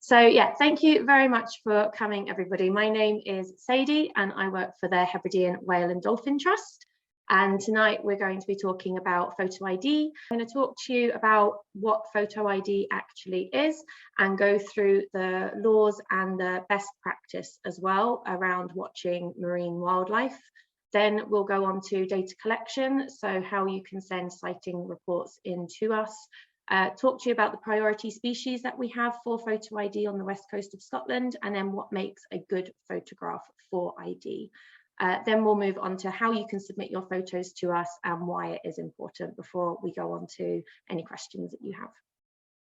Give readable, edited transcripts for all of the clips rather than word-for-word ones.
So yeah, thank you very much for coming, everybody. My name is Sadie and I work for the Hebridean Whale and Dolphin Trust. And tonight we're going to be talking about photo ID. I'm going to talk to you about what photo ID actually is and go through the laws and the best practice as well around watching marine wildlife. Then we'll go on to data collection, so how you can send sighting reports in to us. Talk to you about the priority species that we have for photo ID on the west coast of Scotland, and then what makes a good photograph for ID. Then we'll move on to how you can submit your photos to us and why it is important before we go on to any questions that you have.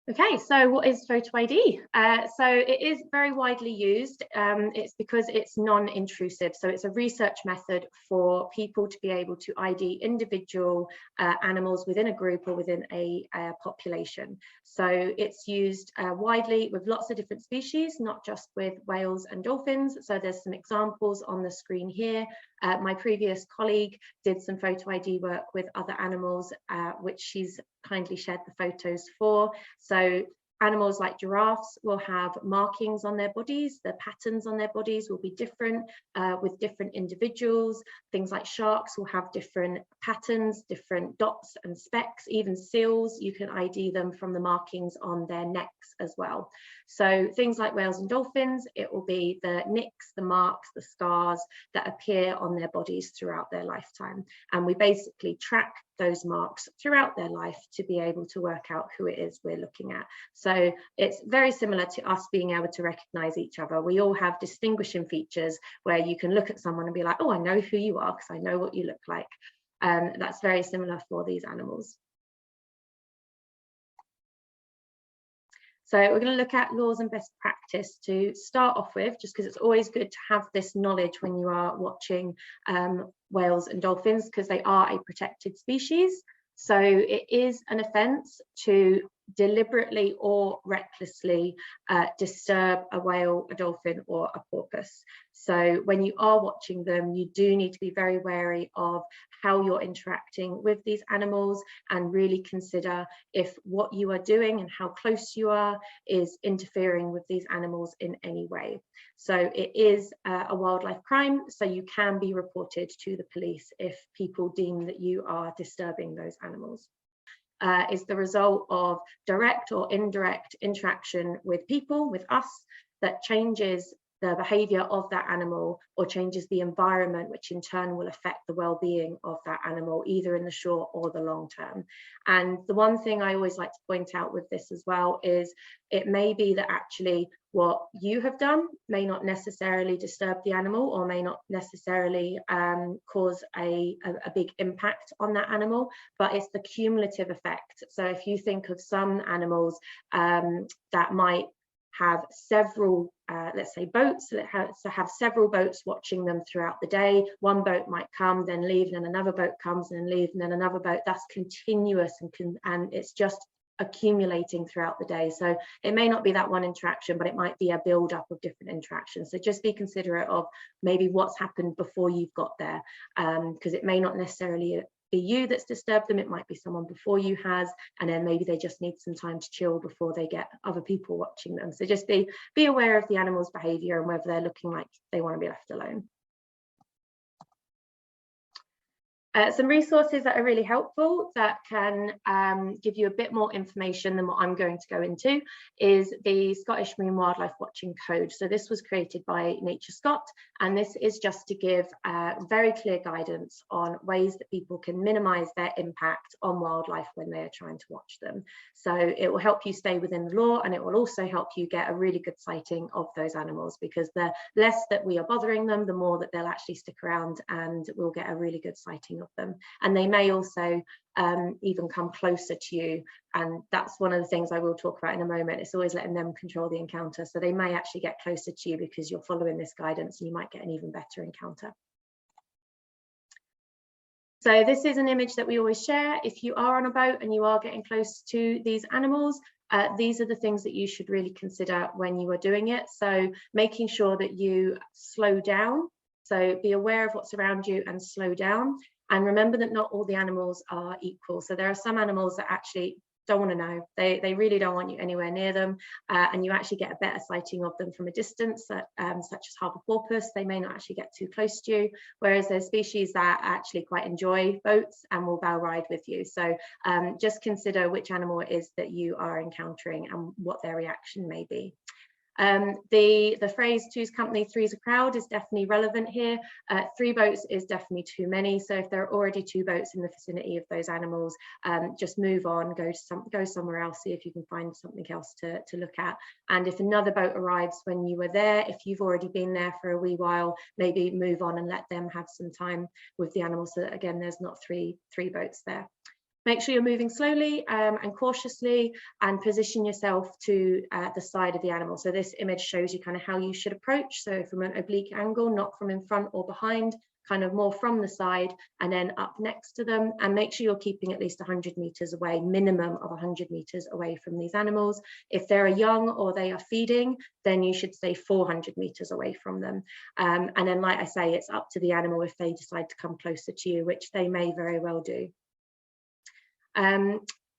Okay, so what is photo ID? So it is very widely used. It's because it's non-intrusive. So it's a research method for people to be able to ID individual animals within a group or within a population. So it's used widely with lots of different species, not just with whales and dolphins. So there's some examples on the screen here. My previous colleague did some photo ID work with other animals, which she's kindly shared the photos for. So animals like giraffes will have markings on their bodies. The patterns on their bodies will be different with different individuals. Things like sharks will have different patterns, different dots and specks. Even seals, you can ID them from the markings on their necks as well. So things like whales and dolphins, it will be the nicks, the marks, the scars that appear on their bodies throughout their lifetime. And we basically track those marks throughout their life to be able to work out who it is we're looking at. So it's very similar to us being able to recognize each other. We all have distinguishing features where you can look at someone and be like, oh, I know who you are because I know what you look like. That's very similar for these animals. So we're going to look at laws and best practice to start off with, just because it's always good to have this knowledge when you are watching whales and dolphins, because they are a protected species. So it is an offence to deliberately or recklessly disturb a whale, a dolphin or a porpoise. So when you are watching them, you do need to be very wary of how you're interacting with these animals and really consider if what you are doing and how close you are is interfering with these animals in any way. So it is a wildlife crime, so you can be reported to the police if people deem that you are disturbing those animals. Is the result of direct or indirect interaction with people, with us, that changes the behavior of that animal or changes the environment, which in turn will affect the well-being of that animal, either in the short or the long term. And the one thing I always like to point out with this as well is it may be that actually what you have done may not necessarily disturb the animal or may not necessarily cause a big impact on that animal, but it's the cumulative effect. So if you think of some animals that might have several, let's say boats, that have several boats watching them throughout the day. One boat might come, then leave, and then another boat comes and leave, and then another boat. That's continuous and it's just accumulating throughout the day. So it may not be that one interaction, but it might be a build up of different interactions. So just be considerate of maybe what's happened before you've got there, because it may not necessarily be you that's disturbed them, it might be someone before you has, and then maybe they just need some time to chill before they get other people watching them. So just be aware of the animal's behavior and whether they're looking like they want to be left alone. Some resources that are really helpful that can give you a bit more information than what I'm going to go into is the Scottish Marine Wildlife Watching Code. So this was created by Nature Scot, and this is just to give very clear guidance on ways that people can minimise their impact on wildlife when they are trying to watch them. So it will help you stay within the law, and it will also help you get a really good sighting of those animals, because the less that we are bothering them, the more that they'll actually stick around and we'll get a really good sighting of them. And they may also even come closer to you, and that's one of the things I will talk about in a moment. It's always letting them control the encounter, so they may actually get closer to you because you're following this guidance and you might get an even better encounter. So this is an image that we always share. If you are on a boat and you are getting close to these animals, these are the things that you should really consider when you are doing it. So making sure that you slow down, so be aware of what's around you and slow down. And remember that not all the animals are equal. So there are some animals that actually don't want to know. They really don't want you anywhere near them, and you actually get a better sighting of them from a distance, such as harbour porpoise. They may not actually get too close to you, whereas there's species that actually quite enjoy boats and will bow ride with you. So just consider which animal it is that you are encountering and what their reaction may be. The phrase two's company, three's a crowd is definitely relevant here. 3 boats is definitely too many. So if there are already 2 boats in the vicinity of those animals, just move on, go somewhere else, see if you can find something else to look at. And if another boat arrives when you were there, if you've already been there for a wee while, maybe move on and let them have some time with the animals, so that again, there's not three boats there. Make sure you're moving slowly and cautiously, and position yourself to the side of the animal. So this image shows you kind of how you should approach. So from an oblique angle, not from in front or behind, kind of more from the side and then up next to them. And make sure you're keeping at least 100 meters away, minimum of 100 meters away from these animals. If they're young or they are feeding, then you should stay 400 meters away from them. And then, like I say, it's up to the animal if they decide to come closer to you, which they may very well do.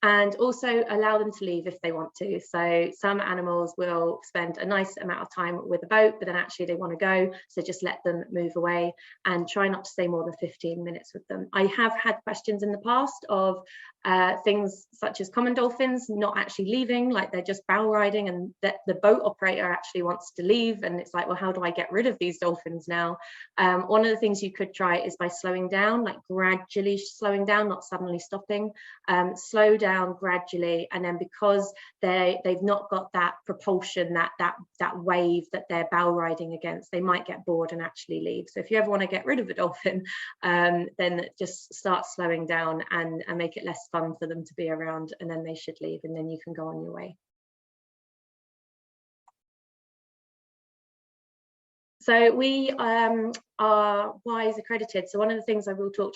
And also allow them to leave if they want to. So some animals will spend a nice amount of time with a boat, but then actually they want to go. So just let them move away and try not to stay more than 15 minutes with them. I have had questions in the past of things such as common dolphins not actually leaving, like they're just bow riding, and that the boat operator actually wants to leave. And it's like, well, how do I get rid of these dolphins now? One of the things you could try is by slowing down, like gradually slowing down, not suddenly stopping. Slow down gradually, and then because they've not got that propulsion, that wave that they're bow riding against, they might get bored and actually leave. So if you ever want to get rid of a dolphin, then just start slowing down and make it less fun for them to be around, and then they should leave, and then you can go on your way. So we are WISE accredited. So one of the things I will talk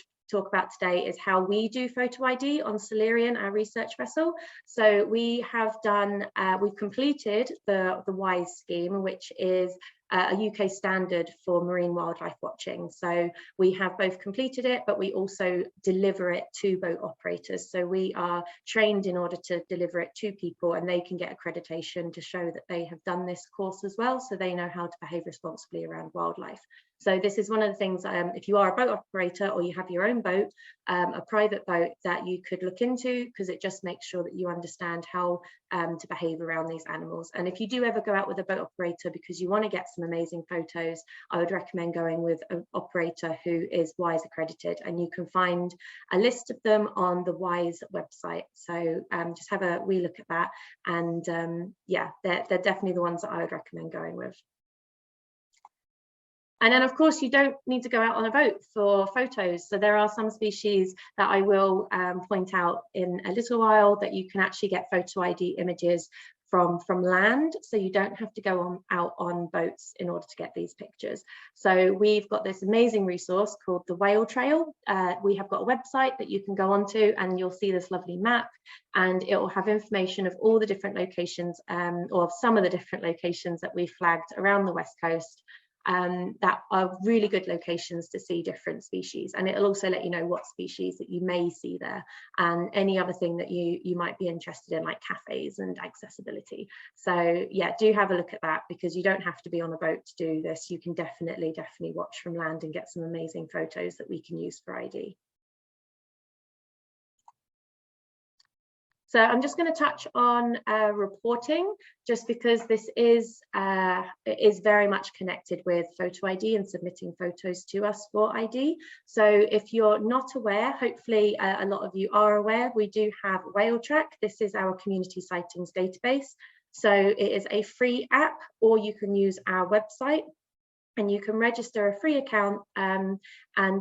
about today is how we do photo ID on Solarian, our research vessel. So we have done, we've completed the WISE scheme, which is a UK standard for marine wildlife watching. So we have both completed it, but we also deliver it to boat operators. So we are trained in order to deliver it to people, and they can get accreditation to show that they have done this course as well, so they know how to behave responsibly around wildlife. So this is one of the things, if you are a boat operator or you have your own boat, a private boat, that you could look into, because it just makes sure that you understand how to behave around these animals. And if you do ever go out with a boat operator because you want to get some amazing photos, I would recommend going with an operator who is WISE accredited, and you can find a list of them on the WISE website. So just have a wee look at that, and yeah, they're definitely the ones that I would recommend going with. And then, of course, you don't need to go out on a boat for photos. So there are some species that I will point out in a little while that you can actually get photo ID images from land. So you don't have to go out on boats in order to get these pictures. So we've got this amazing resource called the Whale Trail. We have got a website that you can go onto, and you'll see this lovely map, and it will have information of all the different locations, or of some of the different locations that we flagged around the West Coast. That are really good locations to see different species, and it'll also let you know what species that you may see there, and any other thing that you might be interested in, like cafes and accessibility. So yeah, do have a look at that, because you don't have to be on a boat to do this. You can definitely watch from land and get some amazing photos that we can use for ID. So I'm just going to touch on reporting, just because this is very much connected with photo ID and submitting photos to us for ID. So if you're not aware, hopefully a lot of you are aware, we do have Whale Track. This is our community sightings database. So it is a free app, or you can use our website, and you can register a free account, and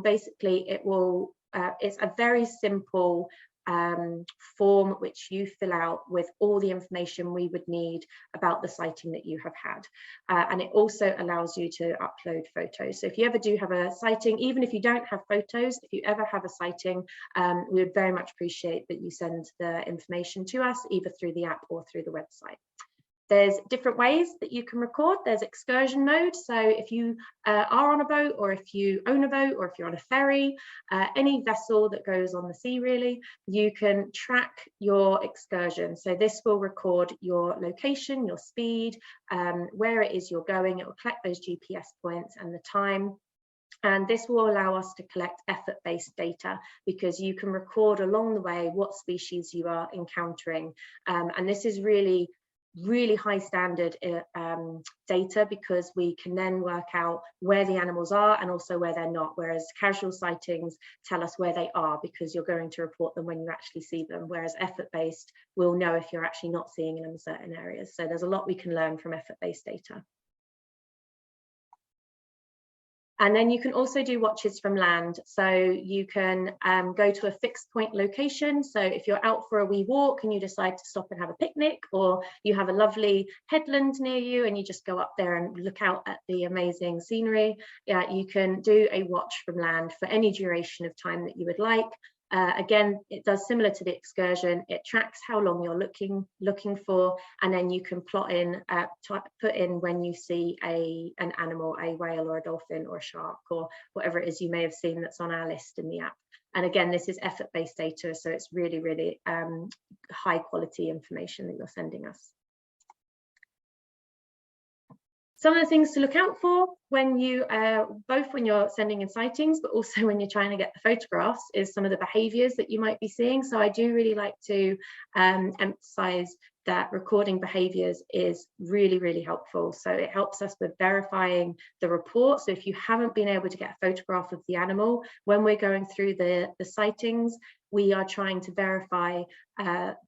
basically it will, it's a very simple form which you fill out with all the information we would need about the sighting that you have had, and it also allows you to upload photos. So if you ever do have a sighting, even if you don't have photos, if you ever have a sighting, we would very much appreciate that you send the information to us, either through the app or through the website. There's different ways that you can record. There's excursion mode. So if you are on a boat, or if you own a boat, or if you're on a ferry, any vessel that goes on the sea really, you can track your excursion. So this will record your location, your speed, where it is you're going. It will collect those GPS points and the time. And this will allow us to collect effort-based data, because you can record along the way what species you are encountering. And this is really high standard data, because we can then work out where the animals are and also where they're not, whereas casual sightings tell us where they are, because you're going to report them when you actually see them, whereas effort-based will know if you're actually not seeing them in certain areas. So there's a lot we can learn from effort-based data. And then you can also do watches from land. So you can go to a fixed point location. So if you're out for a wee walk and you decide to stop and have a picnic, or you have a lovely headland near you and you just go up there and look out at the amazing scenery, you can do a watch from land for any duration of time that you would like. Again, it does similar to the excursion. It tracks how long you're looking for, and then you can plot in, put in when you see an animal, a whale or a dolphin or a shark or whatever it is you may have seen that's on our list in the app. And again, this is effort-based data, so it's really high quality information that you're sending us. Some of the things to look out for when you, both when you're sending in sightings, but also when you're trying to get the photographs, is some of the behaviours that you might be seeing. So I do really like to emphasise that recording behaviours is really helpful. So it helps us with verifying the report. So if you haven't been able to get a photograph of the animal, when we're going through the sightings, we are trying to verify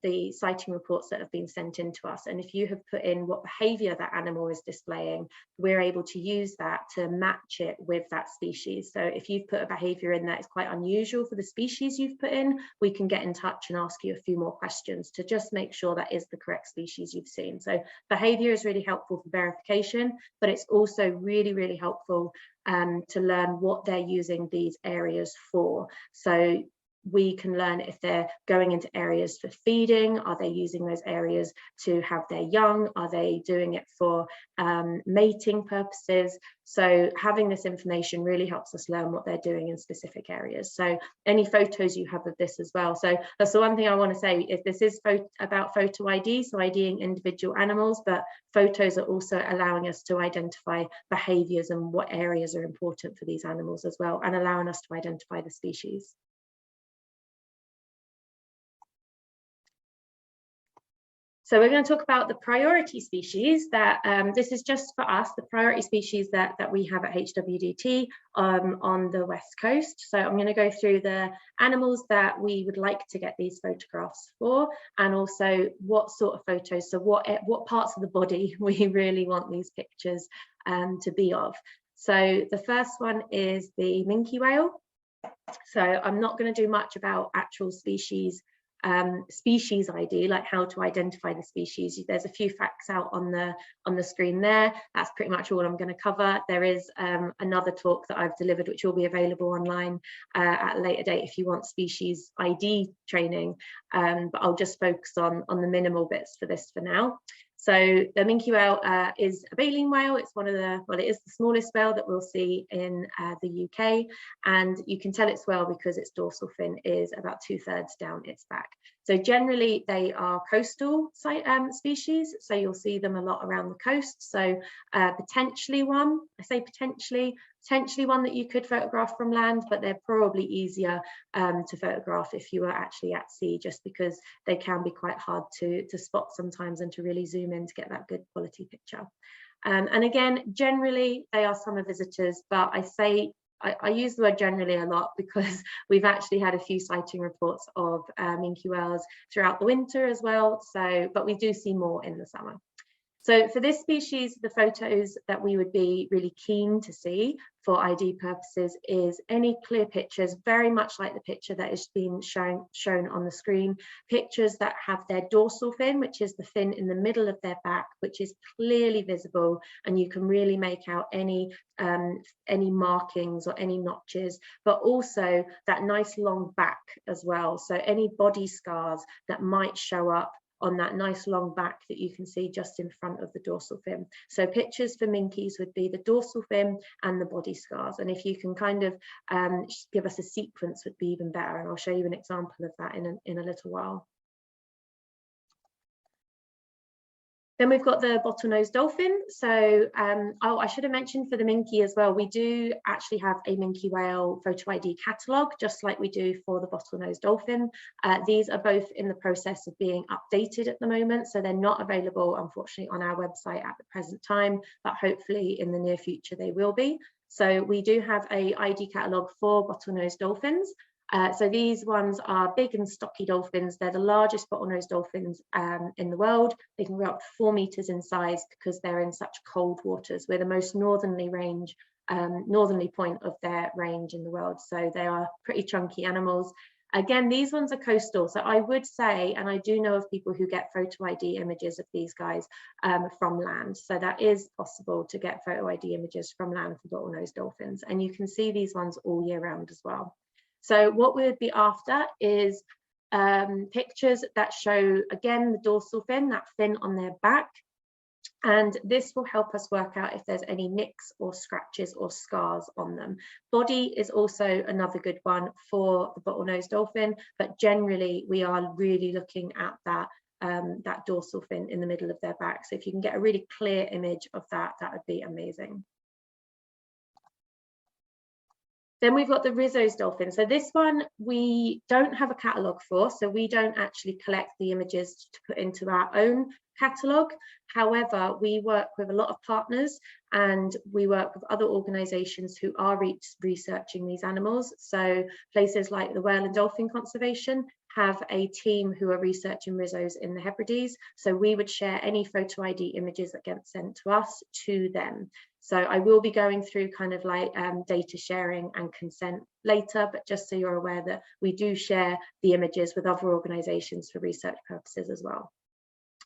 the sighting reports that have been sent in to us. And if you have put in what behaviour that animal is displaying, we're able to use that to match it with that species. So if you've put a behaviour in that is quite unusual for the species you've put in, we can get in touch and ask you a few more questions to just make sure that is the correct species you've seen. So behaviour is really helpful for verification, but it's also really helpful to learn what they're using these areas for. So we can learn if they're going into areas for feeding. Are they using those areas to have their young? Are they doing it for mating purposes? So having this information really helps us learn what they're doing in specific areas. So any photos you have of this as well. So that's the one thing I want to say, is this is about photo ID, so IDing individual animals, but photos are also allowing us to identify behaviours and what areas are important for these animals as well, and allowing us to identify the species. So we're going to talk about the priority species that this is just for us, the priority species that we have at HWDT on the West Coast. So I'm going to go through the animals that we would like to get these photographs for, and also what sort of photos, so what parts of the body we really want these pictures to be of. So the first one is the minke whale. So I'm not going to do much about actual species ID, like how to identify the species. There's a few facts out on the screen there. That's pretty much all I'm going to cover. There is another talk that I've delivered which will be available online at a later date if you want species ID training, but I'll just focus on the minimal bits for this for now. So the minke whale is a baleen whale. It's one of the, well, it is the smallest whale that we'll see in the UK, and you can tell it's whale because its dorsal fin is about 2/3 down its back. So generally they are coastal species, so you'll see them a lot around the coast. So potentially one, I say potentially one that you could photograph from land, but they're probably easier to photograph if you are actually at sea, just because they can be quite hard to spot sometimes and to really zoom in to get that good quality picture. And again, generally they are summer visitors, but I use the word generally a lot because we've actually had a few sighting reports of minke whales throughout the winter as well. So, but we do see more in the summer. So for this species, the photos that we would be really keen to see for ID purposes is any clear pictures, very much like the picture that is being shown on the screen, pictures that have their dorsal fin, which is the fin in the middle of their back, which is clearly visible, and you can really make out any markings or any notches, but also that nice long back as well. So any body scars that might show up on that nice long back that you can see just in front of the dorsal fin. So pictures for minkies would be the dorsal fin and the body scars. And if you can kind of give us a sequence would be even better. And I'll show you an example of that in a little while. Then we've got the bottlenose dolphin. So, oh, I should have mentioned for the minke as well, we do actually have a minke whale photo ID catalogue, just like we do for the bottlenose dolphin. These are both in the process of being updated at the moment, so they're not available, unfortunately, on our website at the present time, but hopefully in the near future they will be. So we do have a ID catalogue for bottlenose dolphins. So these ones are big and stocky dolphins. They're the largest bottlenose dolphins in the world. They can grow up to 4 meters in size because they're in such cold waters. We're the most northerly point of their range in the world. So they are pretty chunky animals. Again, these ones are coastal. So I would say, and I do know of people who get photo ID images of these guys from land. So that is possible to get photo ID images from land for bottlenose dolphins. And you can see these ones all year round as well. So what we would be after is pictures that show, again, the dorsal fin, that fin on their back. And this will help us work out if there's any nicks or scratches or scars on them. Body is also another good one for the bottlenose dolphin, but generally we are really looking at that, that dorsal fin in the middle of their back. So if you can get a really clear image of that, that would be amazing. Then we've got the rhizos dolphin. So this one we don't have a catalogue for, so we don't actually collect the images to put into our own catalogue. However, we work with a lot of partners and we work with other organisations who are researching these animals. So places like the Whale and Dolphin Conservation have a team who are researching rhizos in the Hebrides. So we would share any photo ID images that get sent to us to them. So I will be going through kind of like data sharing and consent later, but just so you're aware that we do share the images with other organisations for research purposes as well.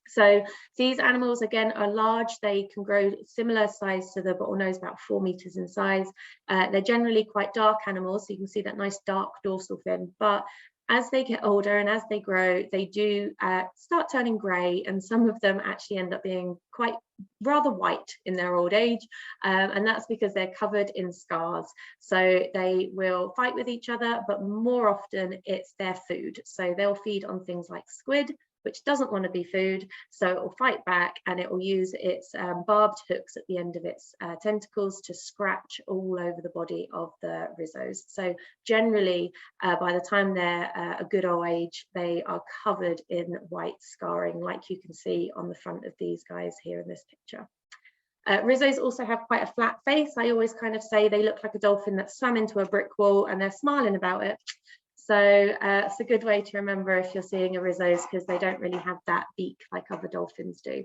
So these animals, again, are large. They can grow similar size to the bottlenose, about 4 meters in size. They're generally quite dark animals, so you can see that nice dark dorsal fin. But as they get older and as they grow, they do start turning grey, and some of them actually end up being quite rather white in their old age, and that's because they're covered in scars. So they will fight with each other, but more often it's their food. So they'll feed on things like squid, which doesn't want to be food, so it will fight back and it will use its barbed hooks at the end of its tentacles to scratch all over the body of the rhizos. So generally, by the time they're a good old age, they are covered in white scarring, like you can see on the front of these guys here in this picture. Rhizos also have quite a flat face. I always kind of say they look like a dolphin that swam into a brick wall and they're smiling about it. So it's a good way to remember if you're seeing a rhizos, because they don't really have that beak like other dolphins do.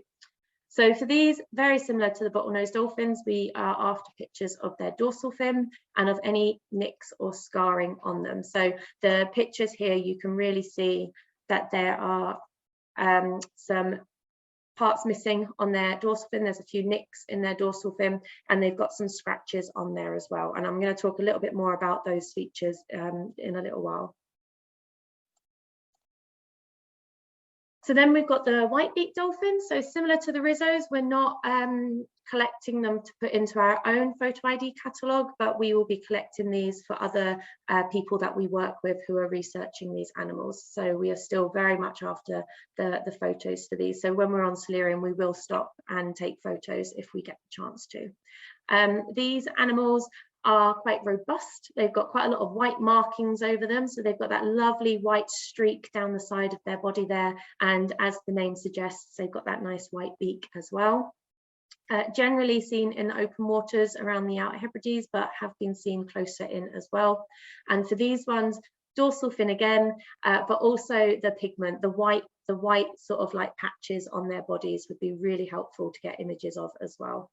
So for these, very similar to the bottlenose dolphins, we are after pictures of their dorsal fin and of any nicks or scarring on them. So the pictures here, you can really see that there are some parts missing on their dorsal fin. There's a few nicks in their dorsal fin, and they've got some scratches on there as well. And I'm going to talk a little bit more about those features in a little while. So then we've got the white-beaked dolphins. So similar to the rhizos, we're not collecting them to put into our own photo ID catalogue, but we will be collecting these for other people that we work with who are researching these animals. So we are still very much after the photos for these. So when we're on Solarium, we will stop and take photos if we get the chance to. These animals are quite robust. They've got quite a lot of white markings over them, so they've got that lovely white streak down the side of their body there, and as the name suggests, they've got that nice white beak as well. Generally seen in open waters around the Outer Hebrides, but have been seen closer in as well. And for these ones, dorsal fin again, but also the pigment, the white sort of like patches on their bodies would be really helpful to get images of as well.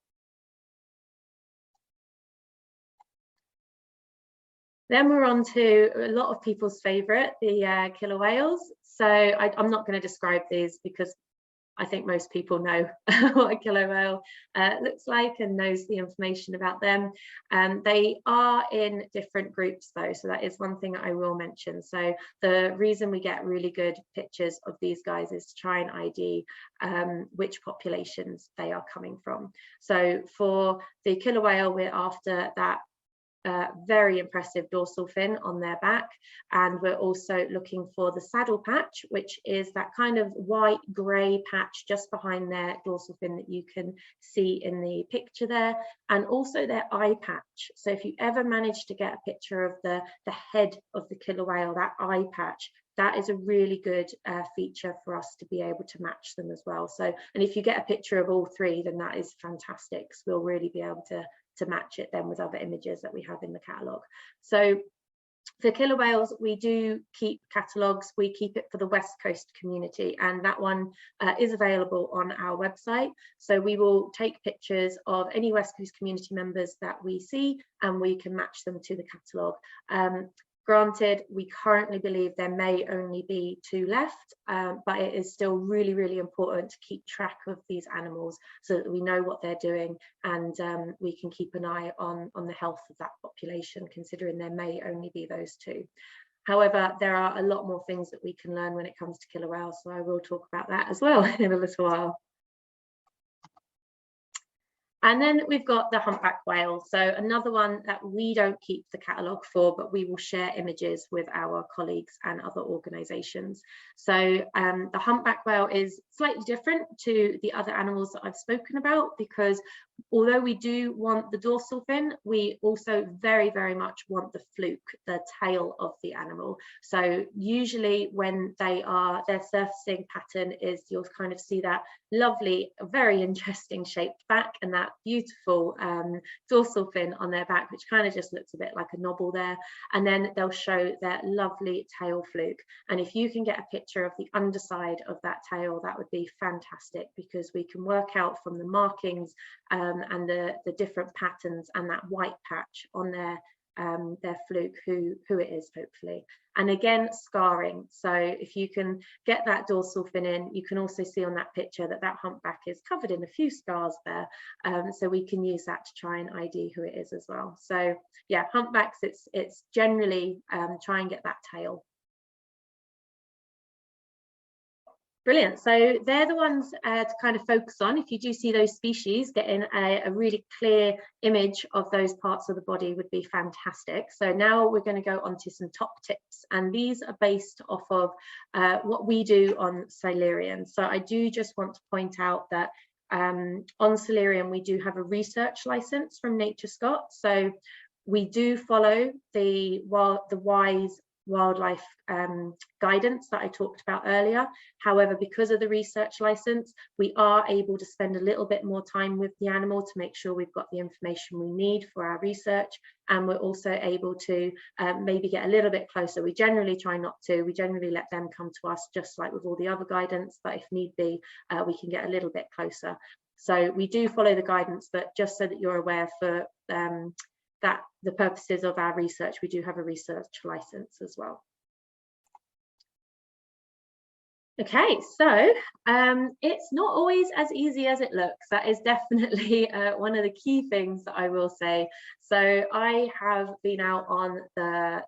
Then we're on to a lot of people's favourite, the killer whales. So I'm not going to describe these because I think most people know what a killer whale looks like and knows the information about them. They are in different groups though, so that is one thing I will mention. So the reason we get really good pictures of these guys is to try and ID which populations they are coming from. So for the killer whale, we're after that very impressive dorsal fin on their back, and we're also looking for the saddle patch, which is that kind of white grey patch just behind their dorsal fin that you can see in the picture there, and also their eye patch. So if you ever manage to get a picture of the head of the killer whale, that eye patch, that is a really good feature for us to be able to match them as well. So, and if you get a picture of all three, then that is fantastic, because we'll really be able to match it then with other images that we have in the catalogue. So for killer whales, we do keep catalogues. We keep it for the West Coast community, and that one is available on our website. So we will take pictures of any West Coast community members that we see, and we can match them to the catalogue. Granted, we currently believe there may only be 2 left, but it is still really, really important to keep track of these animals so that we know what they're doing, and we can keep an eye on the health of that population, considering there may only be those 2. However, there are a lot more things that we can learn when it comes to killer whales, so I will talk about that as well in a little while. And then we've got the humpback whale. So another one that we don't keep the catalogue for, but we will share images with our colleagues and other organisations. So the humpback whale is slightly different to the other animals that I've spoken about, because although we do want the dorsal fin, we also very, very much want the fluke, the tail of the animal. So usually when their surfacing pattern is, you'll kind of see that lovely, very interesting shaped back and that beautiful dorsal fin on their back, which kind of just looks a bit like a knobble there. And then they'll show their lovely tail fluke. And if you can get a picture of the underside of that tail, that would be fantastic, because we can work out from the markings and the different patterns and that white patch on their fluke who it is, hopefully. And again, scarring. So if you can get that dorsal fin in, you can also see on that picture that that humpback is covered in a few scars there. So we can use that to try and ID who it is as well. So yeah, humpbacks, it's generally try and get that tail. Brilliant. So they're the ones to kind of focus on. If you do see those species, getting a really clear image of those parts of the body would be fantastic. So now we're going to go on to some top tips, and these are based off of what we do on Silurian. So I do just want to point out that on Silurian, we do have a research license from Nature Scott. So we do follow the WISE wildlife guidance that I talked about earlier. However, because of the research license, we are able to spend a little bit more time with the animal to make sure we've got the information we need for our research, and we're also able to maybe get a little bit closer. We generally try not to, we generally let them come to us, just like with all the other guidance, but if need be, we can get a little bit closer. So we do follow the guidance, but just so that you're aware, for that the purposes of our research, we do have a research license as well. Okay, so it's not always as easy as it looks. That is definitely one of the key things that I will say. So I have been out on the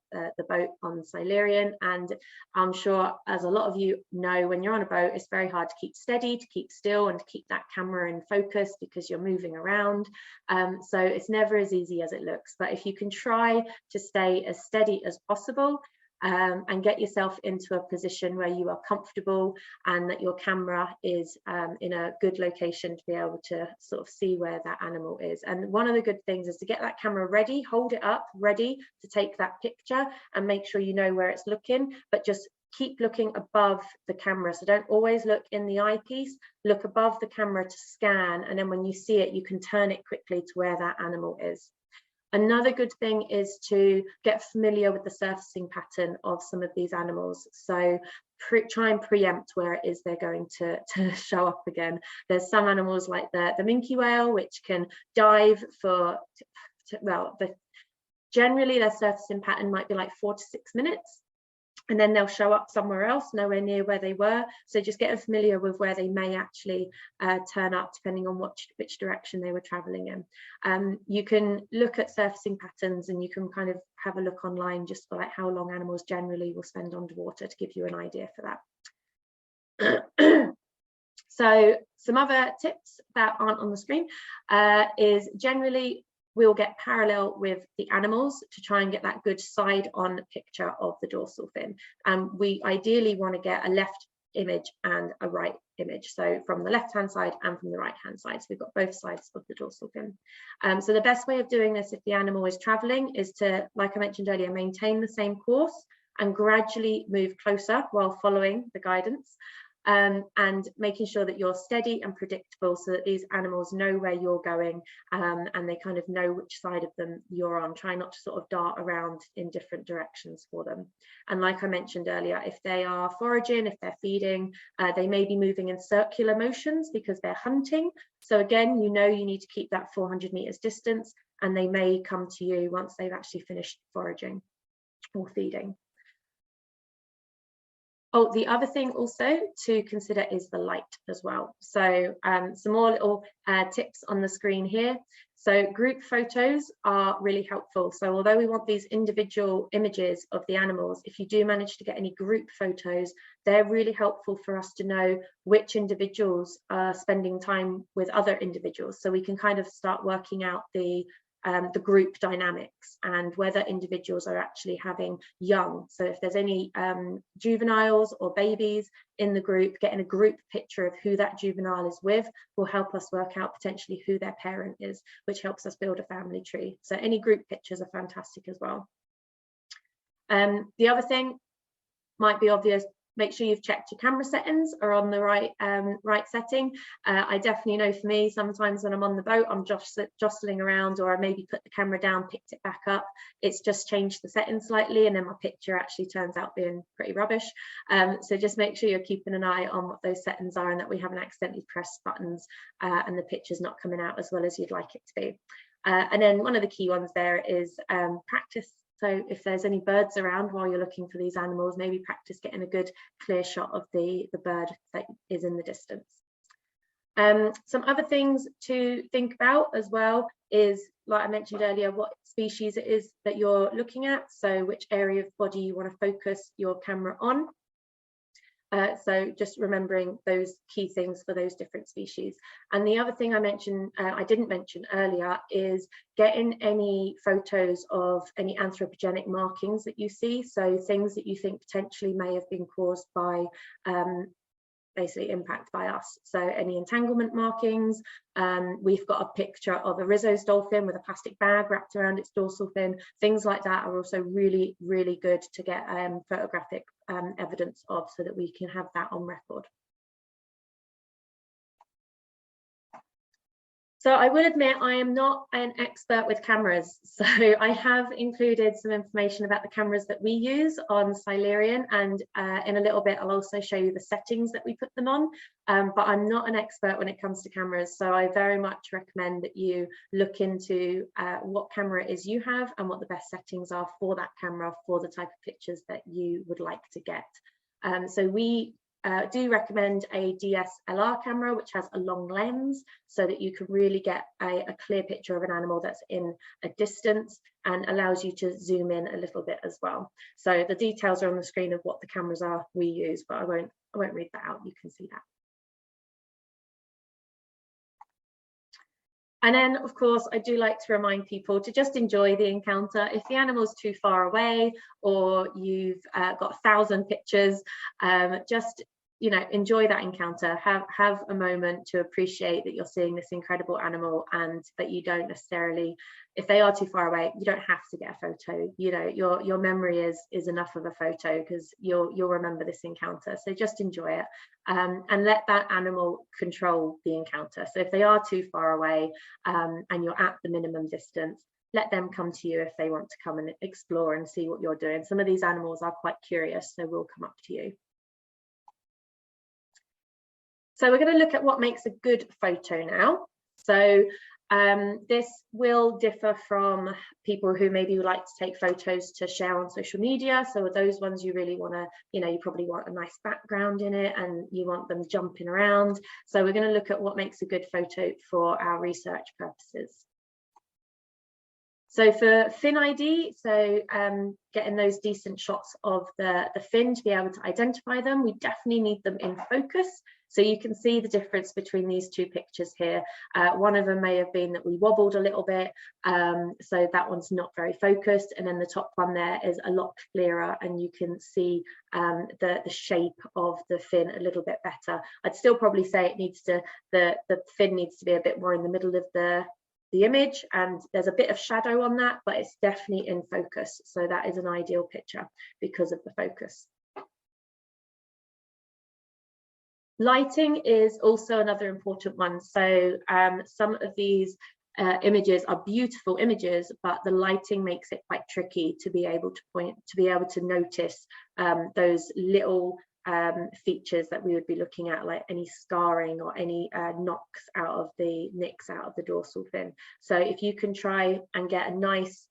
boat on Silurian, and I'm sure, as a lot of you know, when you're on a boat, it's very hard to keep steady, to keep still, and to keep that camera in focus because you're moving around. So it's never as easy as it looks. But if you can try to stay as steady as possible, and get yourself into a position where you are comfortable and that your camera is in a good location to be able to sort of see where that animal is. And one of the good things is to get that camera ready, hold it up, ready to take that picture, and make sure you know where it's looking, but just keep looking above the camera. So don't always look in the eyepiece, look above the camera to scan, and then when you see it, you can turn it quickly to where that animal is. Another good thing is to get familiar with the surfacing pattern of some of these animals. So try and preempt where it is they're going to show up again. There's some animals like the minke whale, which can dive for, well, generally their surfacing pattern might be like 4 to 6 minutes. and then they'll show up somewhere else, nowhere near where they were. So just getting familiar with where they may actually turn up, depending on which direction they were traveling in. You can look at surfacing patterns, and you can kind of have a look online just for like how long animals generally will spend underwater to give you an idea for that. So some other tips that aren't on the screen is generally we'll get parallel with the animals to try and get that good side-on picture of the dorsal fin. We ideally want to get a left image and a right image, so from the left-hand side and from the right-hand side. So we've got both sides of the dorsal fin. So the best way of doing this if the animal is traveling is to, like I mentioned earlier, maintain the same course and gradually move closer while following the guidance. And making sure that you're steady and predictable so that these animals know where you're going, and they kind of know which side of them you're on. Try not to sort of dart around in different directions for them. And like I mentioned earlier, if they are foraging, if they're feeding, they may be moving in circular motions because they're hunting. So again, you know you need to keep that 400 meters distance, and they may come to you once they've actually finished foraging or feeding. Oh, the other thing also to consider is the light as well. So some more little tips on the screen here. So group photos are really helpful. So although we want these individual images of the animals, if you do manage to get any group photos, they're really helpful for us to know which individuals are spending time with other individuals. So we can kind of start working out the group dynamics and whether individuals are actually having young. So if there's any juveniles or babies in the group, getting a group picture of who that juvenile is with will help us work out potentially who their parent is, which helps us build a family tree. So any group pictures are fantastic as well. The other thing might be obvious, make sure you've checked your camera settings are on the right setting. I definitely know for me, sometimes when I'm on the boat, I'm jostling around, or I maybe put the camera down, picked it back up. It's just changed the settings slightly, and then my picture actually turns out being pretty rubbish. So just make sure you're keeping an eye on what those settings are and that we haven't accidentally pressed buttons and the picture's not coming out as well as you'd like it to be. And then one of the key ones there is practice. So if there's any birds around while you're looking for these animals, maybe practice getting a good clear shot of the bird that is in the distance. Some other things to think about as well is, like I mentioned earlier, what species it is that you're looking at. So which area of body you want to focus your camera on. So just remembering those key things for those different species. And the other thing I didn't mention earlier is getting any photos of any anthropogenic markings that you see. So things that you think potentially may have been caused by basically impact by us. So any entanglement markings. We've got a picture of a Risso's dolphin with a plastic bag wrapped around its dorsal fin. Things like that are also really, really good to get photographic evidence of, so that we can have that on record. So I will admit I am not an expert with cameras, so I have included some information about the cameras that we use on Silurian, and in a little bit I'll also show you the settings that we put them on, but I'm not an expert when it comes to cameras, so I very much recommend that you look into what camera it is you have and what the best settings are for that camera for the type of pictures that you would like to get. So we do recommend a DSLR camera which has a long lens, so that you can really get a clear picture of an animal that's in a distance, and allows you to zoom in a little bit as well. So the details are on the screen of what the cameras are we use, but I won't read that out, you can see that. And then, of course, I do like to remind people to just enjoy the encounter. If the animal's too far away, or you've got 1,000 pictures, just enjoy that encounter. Have a moment to appreciate that you're seeing this incredible animal, and that you don't necessarily, if they are too far away, you don't have to get a photo. Your memory is enough of a photo, because you'll remember this encounter. So just enjoy it, and let that animal control the encounter. So if they are too far away and you're at the minimum distance, let them come to you if they want to come and explore and see what you're doing. Some of these animals are quite curious, so will come up to you. So we're going to look at what makes a good photo now. So This will differ from people who maybe would like to take photos to share on social media. So those ones you really want to, you probably want a nice background in it and you want them jumping around. So we're going to look at what makes a good photo for our research purposes. So for fin ID, so getting those decent shots of the fin to be able to identify them, we definitely need them in focus. So you can see the difference between these two pictures here. One of them may have been that we wobbled a little bit, so that one's not very focused. And then the top one there is a lot clearer and you can see the shape of the fin a little bit better. I'd still probably say it needs to, the fin needs to be a bit more in the middle of the image, and there's a bit of shadow on that, but it's definitely in focus. So that is an ideal picture because of the focus. Lighting is also another important one. So some of these images are beautiful images, but the lighting makes it quite tricky to be able to notice those little features that we would be looking at, like any scarring or any nicks out of the dorsal fin. So if you can try and get a nice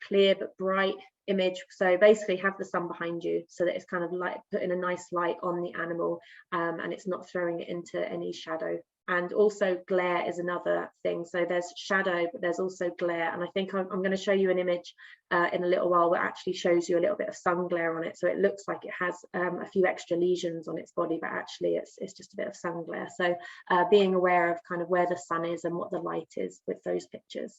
clear but bright image, so basically have the sun behind you so that it's kind of like putting a nice light on the animal and it's not throwing it into any shadow. And also glare is another thing. So there's shadow, but there's also glare. And I think I'm going to show you an image in a little while that actually shows you a little bit of sun glare on it. So it looks like it has a few extra lesions on its body, but actually it's just a bit of sun glare. So being aware of kind of where the sun is and what the light is with those pictures.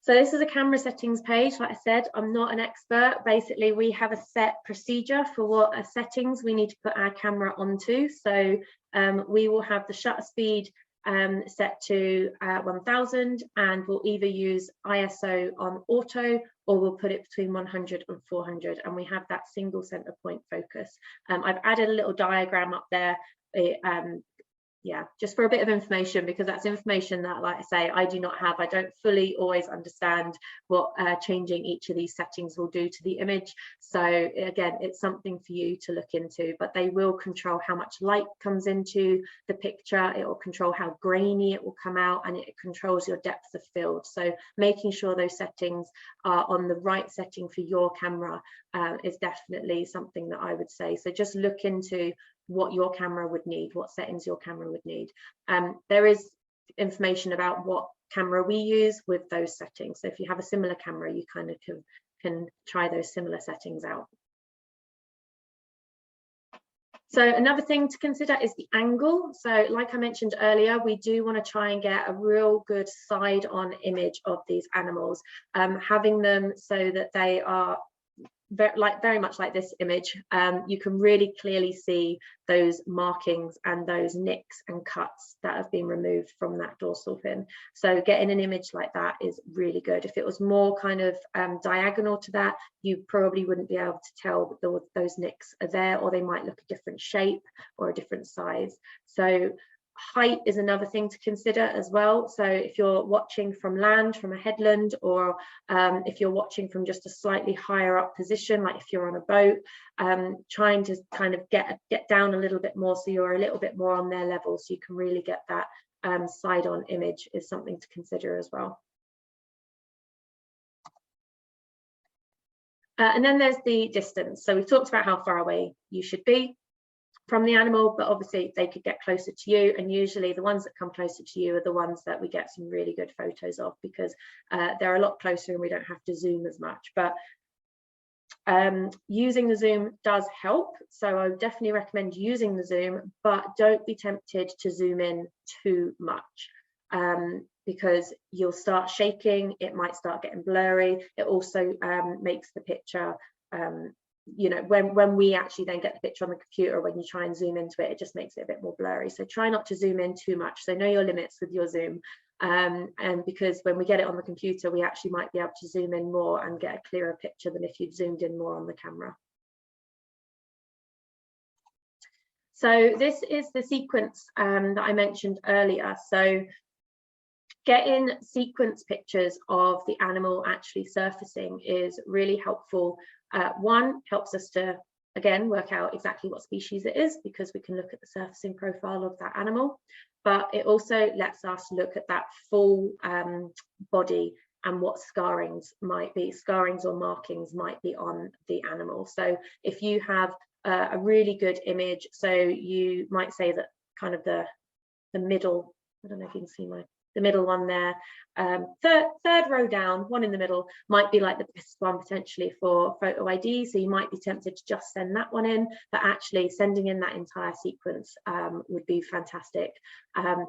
So this is a camera settings page. Like I said, I'm not an expert. Basically, we have a set procedure for what settings we need to put our camera onto. So we will have the shutter speed set to 1000, and we'll either use ISO on auto or we'll put it between 100 and 400, and we have that single center point focus. I've added a little diagram up there. Yeah, just for a bit of information, because that's information that, like I say, I do not have. I don't fully always understand what changing each of these settings will do to the image. So again, it's something for you to look into, but they will control how much light comes into the picture. It will control how grainy it will come out, and it controls your depth of field. So making sure those settings are on the right setting for your camera is definitely something that I would say. So just look into what your camera would need, what settings your camera would need. There is information about what camera we use with those settings. So if you have a similar camera, you kind of can try those similar settings out. So another thing to consider is the angle. So like I mentioned earlier, we do want to try and get a real good side-on image of these animals, having them so that they are very much like this image. You can really clearly see those markings and those nicks and cuts that have been removed from that dorsal fin. So getting an image like that is really good. If it was more kind of diagonal to that, you probably wouldn't be able to tell that those nicks are there, or they might look a different shape or a different size. So height is another thing to consider as well. So if you're watching from land, from a headland, or if you're watching from just a slightly higher up position, like if you're on a boat, trying to kind of get down a little bit more so you're a little bit more on their level, so you can really get that side-on image is something to consider as well. And then there's the distance. So we've talked about how far away you should be from the animal, but obviously they could get closer to you, and usually the ones that come closer to you are the ones that we get some really good photos of, because they're a lot closer and we don't have to zoom as much. But using the zoom does help, so I would definitely recommend using the zoom, but don't be tempted to zoom in too much, because you'll start shaking, it might start getting blurry. It also makes the picture you know, when we actually then get the picture on the computer, when you try and zoom into it, it just makes it a bit more blurry. So try not to zoom in too much. So know your limits with your zoom, and because when we get it on the computer, we actually might be able to zoom in more and get a clearer picture than if you'd zoomed in more on the camera. So this is the sequence that I mentioned earlier. So getting sequence pictures of the animal actually surfacing is really helpful. One, helps us to again, work out exactly what species it is, because we can look at the surfacing profile of that animal. But it also lets us look at that full body and what scarings or markings might be on the animal. So if you have a really good image, so you might say that kind of the middle, I don't know if you can see the middle one there, third row down, one in the middle, might be like the best one potentially for photo ID. So you might be tempted to just send that one in, but actually sending in that entire sequence would be fantastic,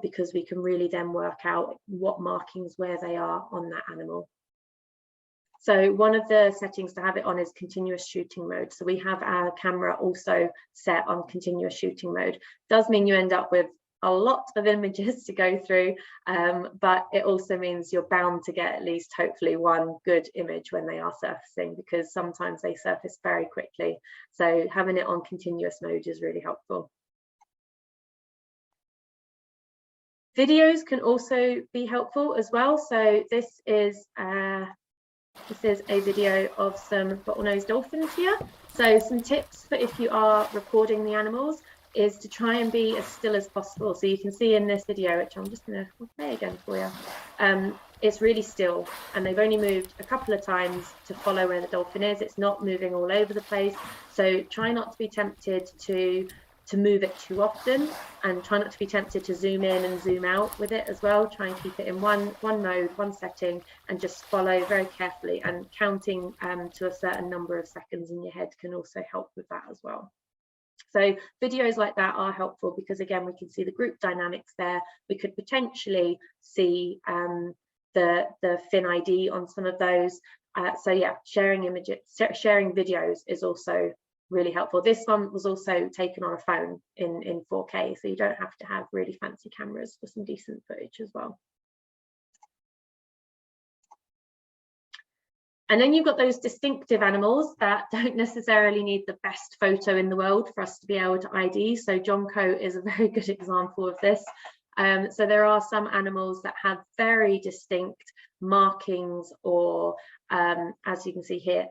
because we can really then work out what markings, where they are on that animal. So one of the settings to have it on is continuous shooting mode. So we have our camera also set on continuous shooting mode. Does mean you end up with a lot of images to go through, but it also means you're bound to get at least hopefully one good image when they are surfacing, because sometimes they surface very quickly. So having it on continuous mode is really helpful. Videos can also be helpful as well. So this is a video of some bottlenose dolphins here. So some tips for if you are recording the animals is to try and be as still as possible. So you can see in this video, which I'm just going to play again for you, it's really still, and they've only moved a couple of times to follow where the dolphin is. It's not moving all over the place. So try not to be tempted to move it too often, and try not to be tempted to zoom in and zoom out with it as well. Try and keep it in one mode, one setting, and just follow very carefully, and counting to a certain number of seconds in your head can also help with that as well. So videos like that are helpful, because again, we can see the group dynamics there. We could potentially see the fin ID on some of those. So yeah, sharing videos is also really helpful. This one was also taken on a phone in 4K, so you don't have to have really fancy cameras for some decent footage as well. And then you've got those distinctive animals that don't necessarily need the best photo in the world for us to be able to ID. So Jonco is a very good example of this. So there are some animals that have very distinct markings, or as you can see here,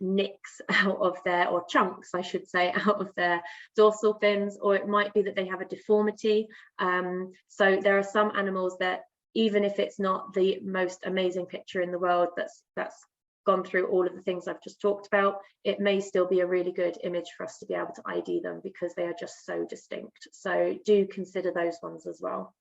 nicks out of their, or chunks I should say, out of their dorsal fins, or it might be that they have a deformity. So there are some animals that, even if it's not the most amazing picture in the world that's gone through all of the things I've just talked about, it may still be a really good image for us to be able to ID them, because they are just so distinct. So do consider those ones as well.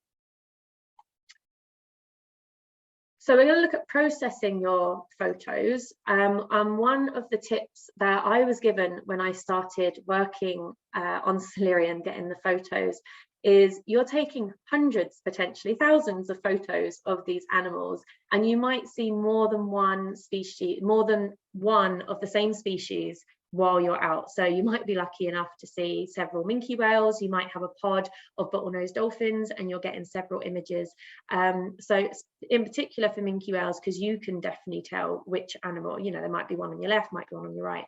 So we're going to look at processing your photos. One of the tips that I was given when I started working on Silurian, getting the photos, is you're taking hundreds, potentially thousands of photos of these animals, and you might see more than one species, more than one of the same species while you're out. So you might be lucky enough to see several minke whales, you might have a pod of bottlenose dolphins, and you're getting several images. So in particular for minke whales, because you can definitely tell which animal, you know, there might be one on your left, might be one on your right.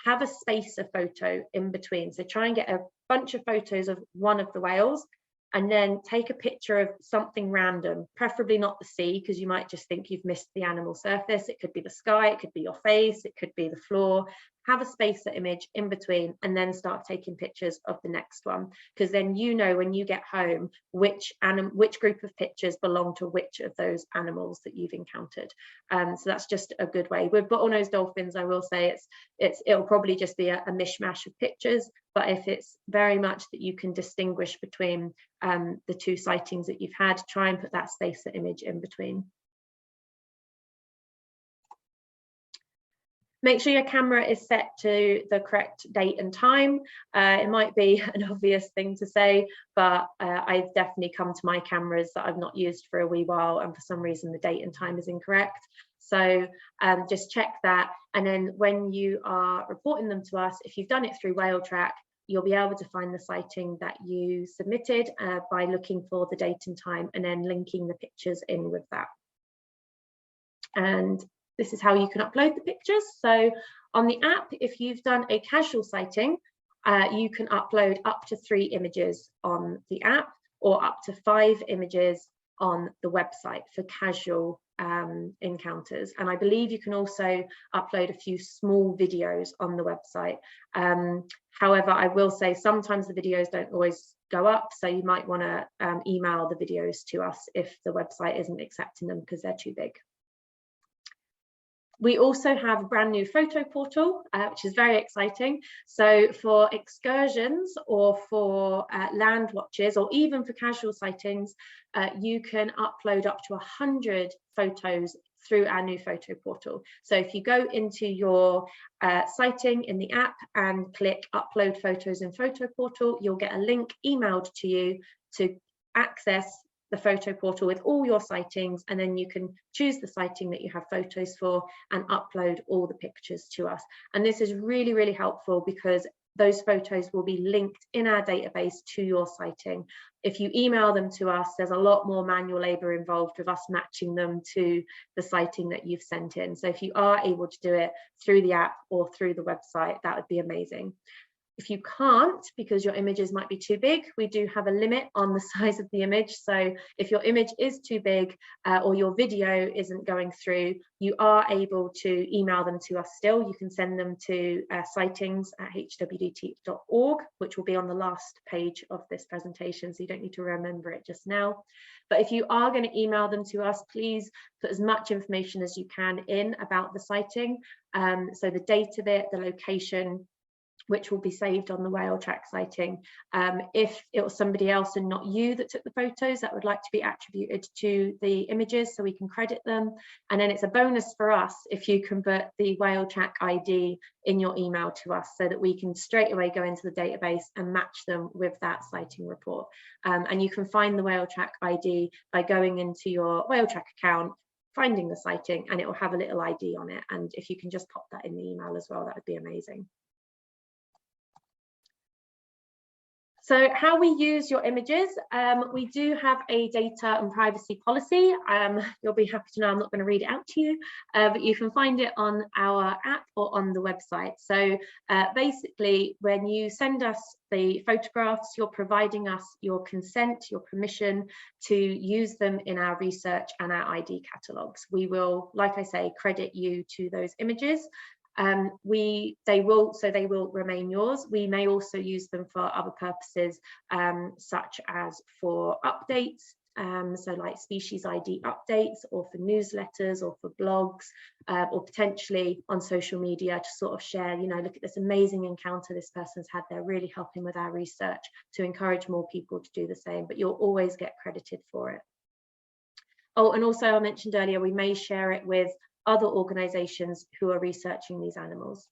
Have a spacer photo in between. So try and get a bunch of photos of one of the whales, and then take a picture of something random, preferably not the sea, because you might just think you've missed the animal surface. It could be the sky, it could be your face, it could be the floor. Have a spacer image in between, and then start taking pictures of the next one, because then you know when you get home which group of pictures belong to which of those animals that you've encountered. So that's just a good way. With bottlenose dolphins, I will say it'll probably just be a mishmash of pictures, but if it's very much that you can distinguish between the two sightings that you've had, try and put that spacer image in between. Make sure your camera is set to the correct date and time. It might be an obvious thing to say, but I've definitely come to my cameras that I've not used for a wee while, and for some reason the date and time is incorrect. So just check that, and then when you are reporting them to us, if you've done it through Whale Track, you'll be able to find the sighting that you submitted by looking for the date and time, and then linking the pictures in with that. And this is how you can upload the pictures. So on the app, if you've done a casual sighting, you can upload up to 3 images on the app, or up to 5 images on the website for casual encounters. And I believe you can also upload a few small videos on the website. However, I will say sometimes the videos don't always go up, so you might want to email the videos to us if the website isn't accepting them because they're too big. We also have a brand new photo portal, which is very exciting. So for excursions or for land watches, or even for casual sightings, you can upload up to 100 photos through our new photo portal. So if you go into your sighting in the app and click upload photos in photo portal, you'll get a link emailed to you to access the photo portal with all your sightings, and then you can choose the sighting that you have photos for and upload all the pictures to us. And this is really, really helpful because those photos will be linked in our database to your sighting. If you email them to us, there's a lot more manual labor involved with us matching them to the sighting that you've sent in. So if you are able to do it through the app or through the website, that would be amazing. If you can't, because your images might be too big, we do have a limit on the size of the image. So if your image is too big or your video isn't going through, you are able to email them to us still. You can send them to sightings@hwdt.org, which will be on the last page of this presentation, so you don't need to remember it just now. But if you are going to email them to us, please put as much information as you can in about the sighting. So the date of it, the location, which will be saved on the whale track sighting. If it was somebody else and not you that took the photos, that would like to be attributed to the images so we can credit them. And then it's a bonus for us if you can put the whale track ID in your email to us so that we can straight away go into the database and match them with that sighting report. And you can find the whale track ID by going into your whale track account, finding the sighting, and it will have a little ID on it. And if you can just pop that in the email as well, that would be amazing. So how we use your images, we do have a data and privacy policy. You'll be happy to know I'm not going to read it out to you, but you can find it on our app or on the website. So basically, when you send us the photographs, you're providing us your consent, your permission to use them in our research and our ID catalogues. We will, like I say, credit you to those images. They will remain yours. We may also use them for other purposes, such as for updates, so like species ID updates, or for newsletters, or for blogs, or potentially on social media to sort of share, you know, look at this amazing encounter this person's had, they're really helping with our research, to encourage more people to do the same, but you'll always get credited for it. Oh, and also I mentioned earlier, we may share it with other organisations who are researching these animals.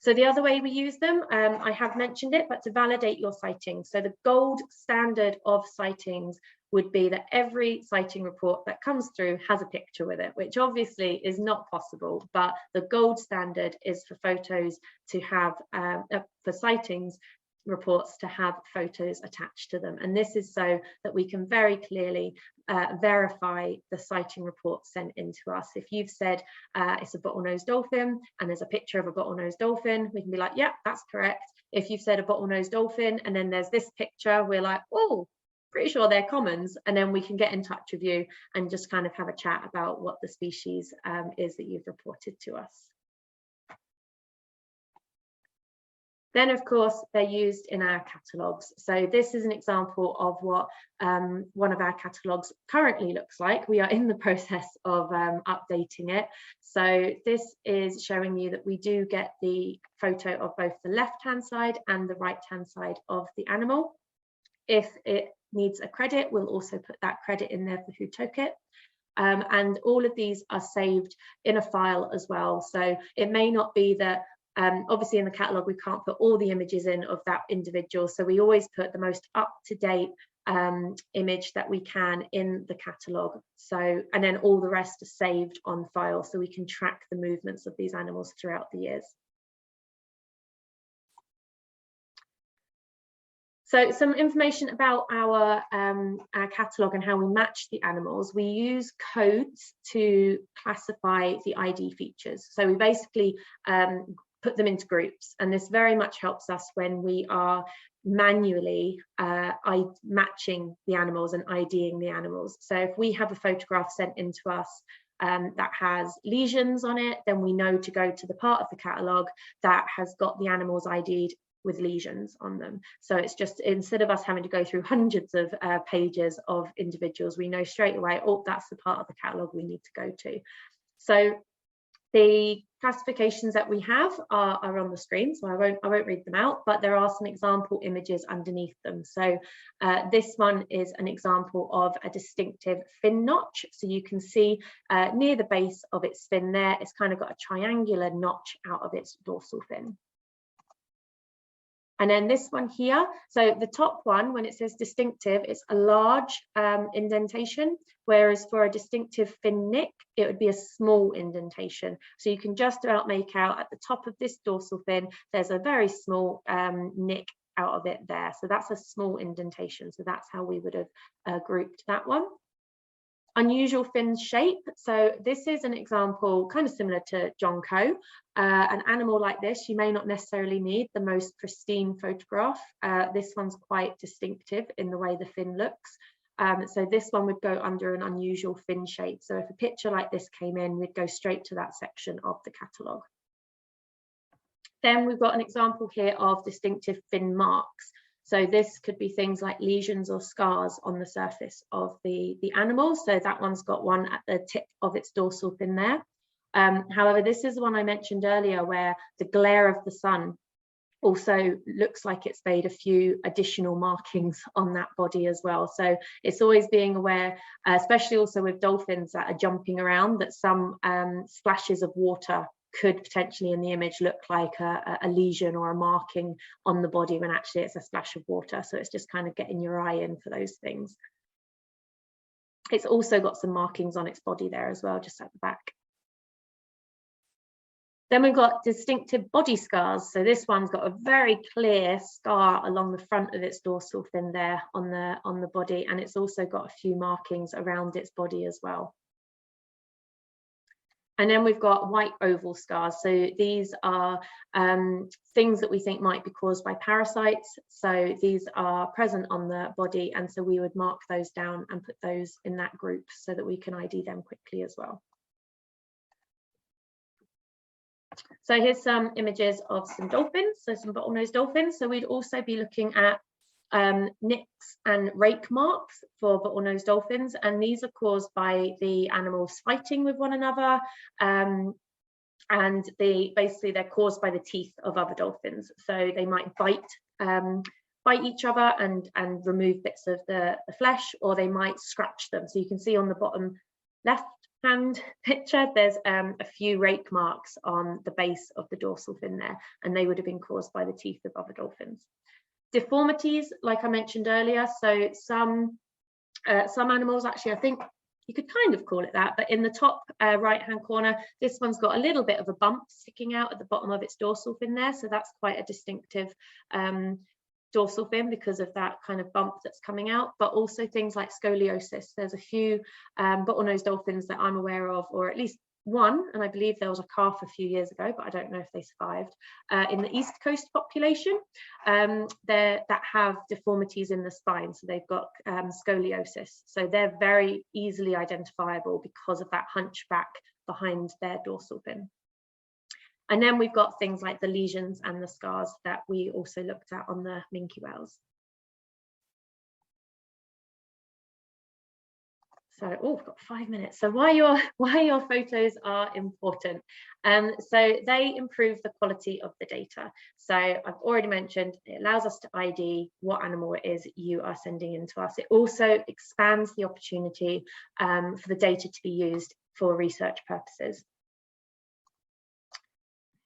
So the other way we use them, I have mentioned it, but to validate your sightings. So the gold standard of sightings would be that every sighting report that comes through has a picture with it, which obviously is not possible, but the gold standard is for photos to have, for sightings reports to have photos attached to them. And this is so that we can very clearly verify the sighting report sent in to us. If you've said it's a bottlenose dolphin and there's a picture of a bottlenose dolphin, we can be like, yeah, that's correct. If you've said a bottlenose dolphin and then there's this picture, we're like, oh, pretty sure they're commons. And then we can get in touch with you and just kind of have a chat about what the species is that you've reported to us. Then, of course, they're used in our catalogues. So this is an example of what one of our catalogues currently looks like. We are in the process of updating it. So this is showing you that we do get the photo of both the left-hand side and the right-hand side of the animal. If it needs a credit, we'll also put that credit in there for who took it. And all of these are saved in a file as well. So it may not be that obviously in the catalogue we can't put all the images in of that individual, so we always put the most up-to-date image that we can in the catalogue. So, and then all the rest are saved on file so we can track the movements of these animals throughout the years. So some information about our catalogue and how we match the animals. We use codes to classify the ID features. So we basically put them into groups, and this very much helps us when we are manually matching the animals and IDing the animals. So if we have a photograph sent into us that has lesions on it, then we know to go to the part of the catalogue that has got the animals ID'd with lesions on them. So it's just, instead of us having to go through hundreds of pages of individuals, we know straight away, oh, that's the part of the catalogue we need to go to. So the classifications that we have are on the screen, so I won't read them out, but there are some example images underneath them. So this one is an example of a distinctive fin notch. So you can see near the base of its fin there, it's kind of got a triangular notch out of its dorsal fin. And then this one here, so the top one, when it says distinctive, it's a large indentation, whereas for a distinctive fin nick, it would be a small indentation. So you can just about make out at the top of this dorsal fin, there's a very small nick out of it there. So that's a small indentation. So that's how we would have grouped that one. Unusual fin shape. So this is an example kind of similar to Jonco. An animal like this, you may not necessarily need the most pristine photograph. This one's quite distinctive in the way the fin looks. So this one would go under an unusual fin shape. So if a picture like this came in, we'd go straight to that section of the catalogue. Then we've got an example here of distinctive fin marks. So this could be things like lesions or scars on the surface of the animal. So that one's got one at the tip of its dorsal fin there. However, this is the one I mentioned earlier where the glare of the sun also looks like it's made a few additional markings on that body as well. So it's always being aware, especially also with dolphins that are jumping around, that some splashes of water could potentially in the image look like a lesion or a marking on the body when actually it's a splash of water. So it's just kind of getting your eye in for those things. It's also got some markings on its body there as well, just at the back. Then we've got distinctive body scars. So this one's got a very clear scar along the front of its dorsal fin there on the body, and it's also got a few markings around its body as well. And then we've got white oval scars. So these are things that we think might be caused by parasites. So these are present on the body, and so we would mark those down and put those in that group so that we can ID them quickly as well. So here's some images of some dolphins, so some bottlenose dolphins. So we'd also be looking at nicks and rake marks for bottlenose dolphins, and these are caused by the animals fighting with one another, and basically they're caused by the teeth of other dolphins. So they might bite each other and remove bits of the flesh, or they might scratch them. So you can see on the bottom left hand picture there's a few rake marks on the base of the dorsal fin there, and they would have been caused by the teeth of other dolphins. Deformities, like I mentioned earlier, so some animals, actually I think you could kind of call it that, but in the top right hand corner, this one's got a little bit of a bump sticking out at the bottom of its dorsal fin there, so that's quite a distinctive dorsal fin because of that kind of bump that's coming out. But also things like scoliosis. There's a few bottlenose dolphins that I'm aware of, or at least one, and I believe there was a calf a few years ago, but I don't know if they survived, in the East Coast population that have deformities in the spine. So they've got scoliosis. So they're very easily identifiable because of that hunchback behind their dorsal fin. And then we've got things like the lesions and the scars that we also looked at on the minke whales. So, oh, we've got 5 minutes. So why your photos are important. So they improve the quality of the data. So I've already mentioned it allows us to ID what animal it is you are sending in to us. It also expands the opportunity for the data to be used for research purposes.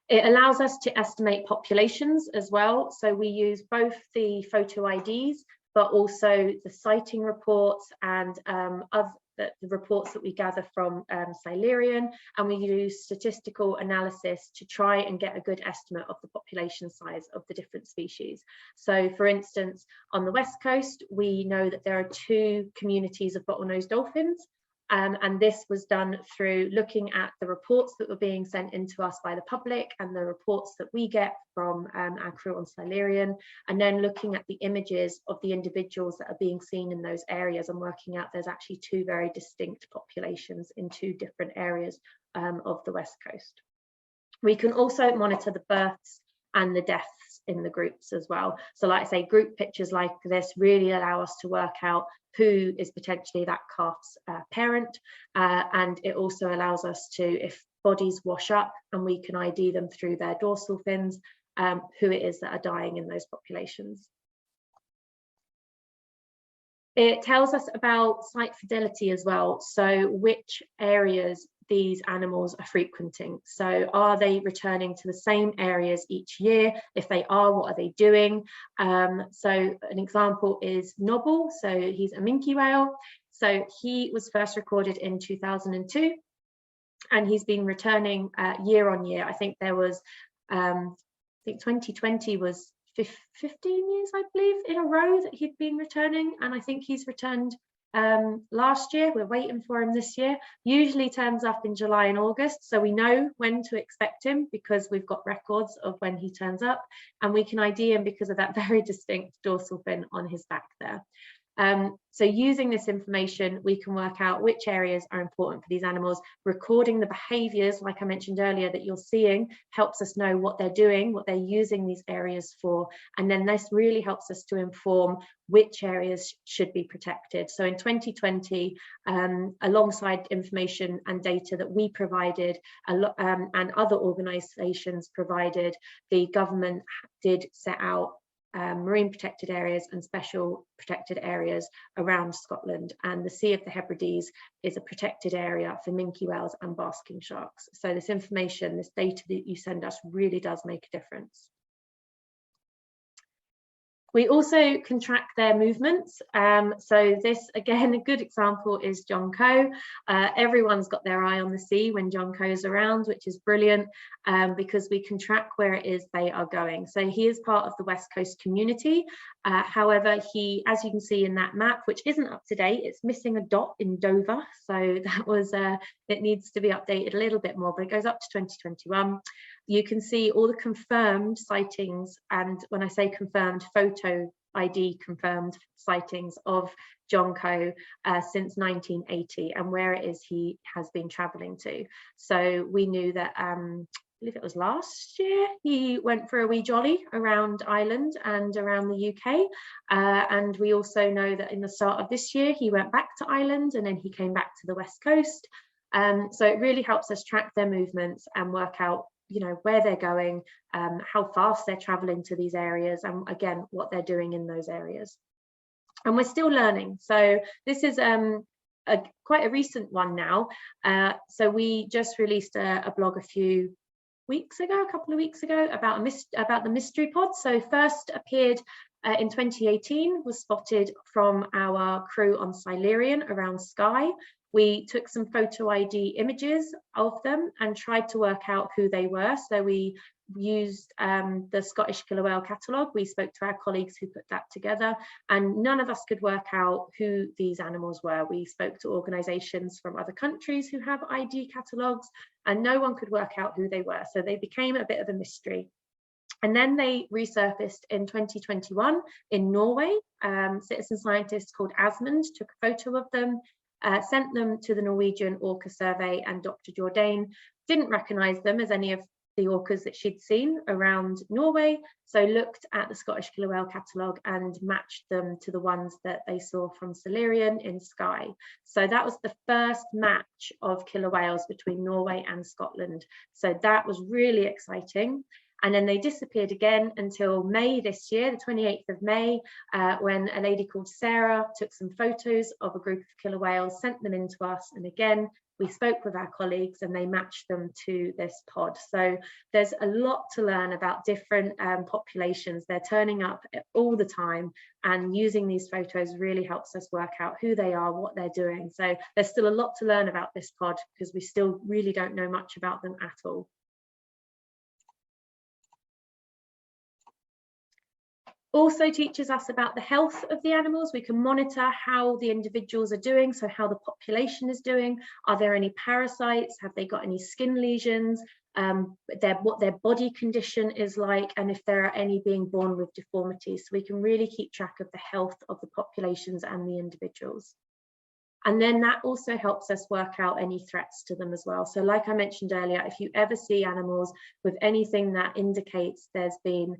It allows us to estimate populations as well. So we use both the photo IDs, but also the sighting reports and the reports that we gather from Silurian, and we use statistical analysis to try and get a good estimate of the population size of the different species. So for instance, on the West Coast, we know that there are 2 communities of bottlenose dolphins. And this was done through looking at the reports that were being sent in to us by the public and the reports that we get from our crew on Silurian, and then looking at the images of the individuals that are being seen in those areas and working out there's actually two very distinct populations in two different areas of the West Coast. We can also monitor the births and the deaths in the groups as well. So like I say, group pictures like this really allow us to work out who is potentially that calf's parent, and it also allows us to, if bodies wash up and we can ID them through their dorsal fins, who it is that are dying in those populations. It tells us about site fidelity as well, so which areas these animals are frequenting. So are they returning to the same areas each year? If they are, what are they doing? So an example is Nobble, so he's a minke whale. So he was first recorded in 2002, and he's been returning year on year. I think there was, I think 2020 was 15 years, I believe, in a row that he'd been returning, and I think he's returned last year. We're waiting for him this year. Usually turns up in July and August, so we know when to expect him because we've got records of when he turns up, and we can ID him because of that very distinct dorsal fin on his back there. So using this information, we can work out which areas are important for these animals. Recording the behaviours, like I mentioned earlier, that you're seeing helps us know what they're doing, what they're using these areas for. And then this really helps us to inform which areas should be protected. So in 2020, alongside information and data that we provided and other organisations provided, the government did set out marine protected areas and special protected areas around Scotland, and the Sea of the Hebrides is a protected area for minke whales and basking sharks. So this information, this data that you send us really does make a difference. We also can track their movements. So this, again, a good example is John Coe. Everyone's got their eye on the sea when John Coe is around, which is brilliant because we can track where it is they are going. So he is part of the West Coast community. However, he, as you can see in that map, which isn't up to date, it's missing a dot in Dover. So that was, it needs to be updated a little bit more, but it goes up to 2021. You can see all the confirmed sightings, and when I say confirmed, photo ID confirmed sightings of John Coe since 1980 and where it is he has been travelling to. So we knew that, I believe it was last year, he went for a wee jolly around Ireland and around the UK. And we also know that in the start of this year, he went back to Ireland and then he came back to the West Coast. So it really helps us track their movements and work out, you know, where they're going, how fast they're traveling to these areas, and again, what they're doing in those areas. And we're still learning. So this is quite a recent one now. So we just released a blog a couple of weeks ago, about the mystery pod. So first appeared in 2018, was spotted from our crew on Silurian around Skye. We took some photo ID images of them and tried to work out who they were. So we used the Scottish killer whale catalogue. We spoke to our colleagues who put that together, and none of us could work out who these animals were. We spoke to organisations from other countries who have ID catalogues, and no one could work out who they were. So they became a bit of a mystery. And then they resurfaced in 2021 in Norway. Citizen scientists called Asmund took a photo of them, sent them to the Norwegian Orca Survey, and Dr. Jourdain didn't recognise them as any of the orcas that she'd seen around Norway, so looked at the Scottish killer whale catalogue and matched them to the ones that they saw from Silurian in Skye. So that was the first match of killer whales between Norway and Scotland. So that was really exciting. And then they disappeared again until May this year, the 28th of May, when a lady called Sarah took some photos of a group of killer whales, sent them in to us. And again, we spoke with our colleagues and they matched them to this pod. So there's a lot to learn about different populations. They're turning up all the time, and using these photos really helps us work out who they are, what they're doing. So there's still a lot to learn about this pod because we still really don't know much about them at all. Also teaches us about the health of the animals. We can monitor how the individuals are doing, so how the population is doing. Are there any parasites? Have they got any skin lesions? What their body condition is like, and if there are any being born with deformities. So we can really keep track of the health of the populations and the individuals. And then that also helps us work out any threats to them as well. So like I mentioned earlier, if you ever see animals with anything that indicates there's been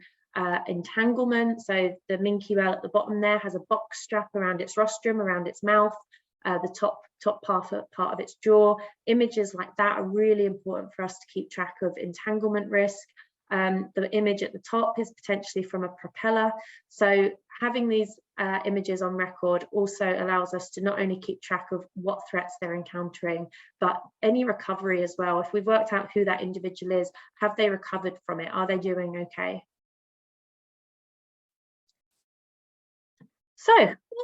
entanglement, so the minke whale at the bottom there has a box strap around its rostrum, around its mouth, the top part of its jaw. Images like that are really important for us to keep track of entanglement risk. The image at the top is potentially from a propeller. So having these images on record also allows us to not only keep track of what threats they're encountering, but any recovery as well. If we've worked out who that individual is, have they recovered from it? Are they doing okay? So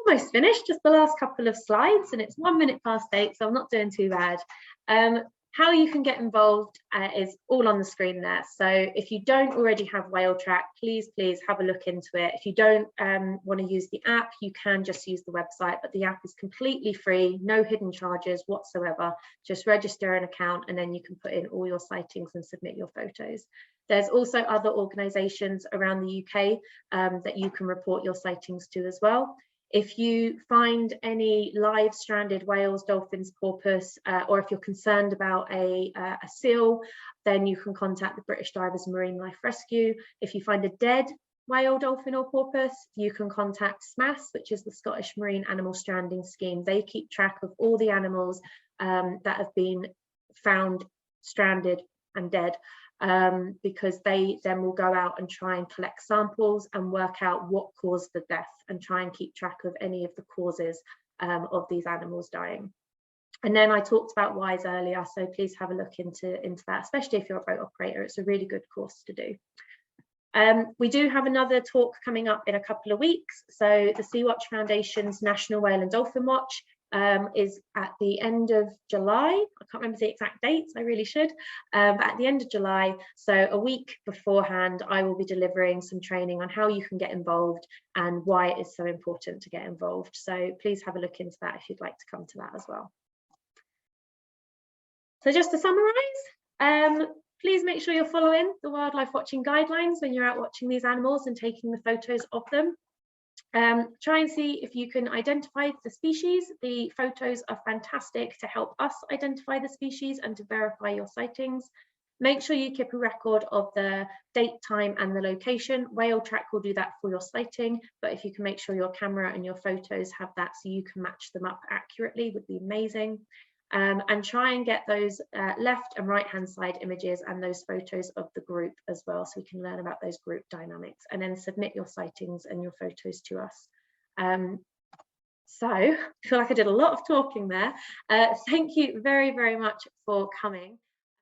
almost finished, just the last couple of slides, and it's 1 minute past 8, so I'm not doing too bad. How you can get involved is all on the screen there. So if you don't already have Whale Track, please have a look into it. If you don't want to use the app, you can just use the website, but the app is completely free, no hidden charges whatsoever. Just register an account and then you can put in all your sightings and submit your photos. There's also other organisations around the UK that you can report your sightings to as well. If you find any live stranded whales, dolphins, porpoise, or if you're concerned about a seal, then you can contact the British Divers Marine Life Rescue. If you find a dead whale, dolphin or porpoise, you can contact SMAS, which is the Scottish Marine Animal Stranding Scheme. They keep track of all the animals that have been found stranded and dead, because they then will go out and try and collect samples and work out what caused the death and try and keep track of any of the causes of these animals dying. And then I talked about WISE earlier, so please have a look into that, especially if you're a boat operator. It's a really good course to do. We do have another talk coming up in a couple of weeks. So the Sea-Watch Foundation's National Whale and Dolphin Watch is at the end of July. I can't remember the exact dates, I really should, but at the end of July, so a week beforehand, I will be delivering some training on how you can get involved and why it is so important to get involved. So please have a look into that if you'd like to come to that as well. So just to summarise, please make sure you're following the wildlife watching guidelines when you're out watching these animals and taking the photos of them. Try and see if you can identify the species. The photos are fantastic to help us identify the species and to verify your sightings. Make sure you keep a record of the date, time and the location. Whale Track will do that for your sighting, but if you can make sure your camera and your photos have that so you can match them up accurately, would be amazing. And try and get those left and right hand side images and those photos of the group as well, so we can learn about those group dynamics, and then submit your sightings and your photos to us. So I feel like I did a lot of talking there. Thank you very much for coming.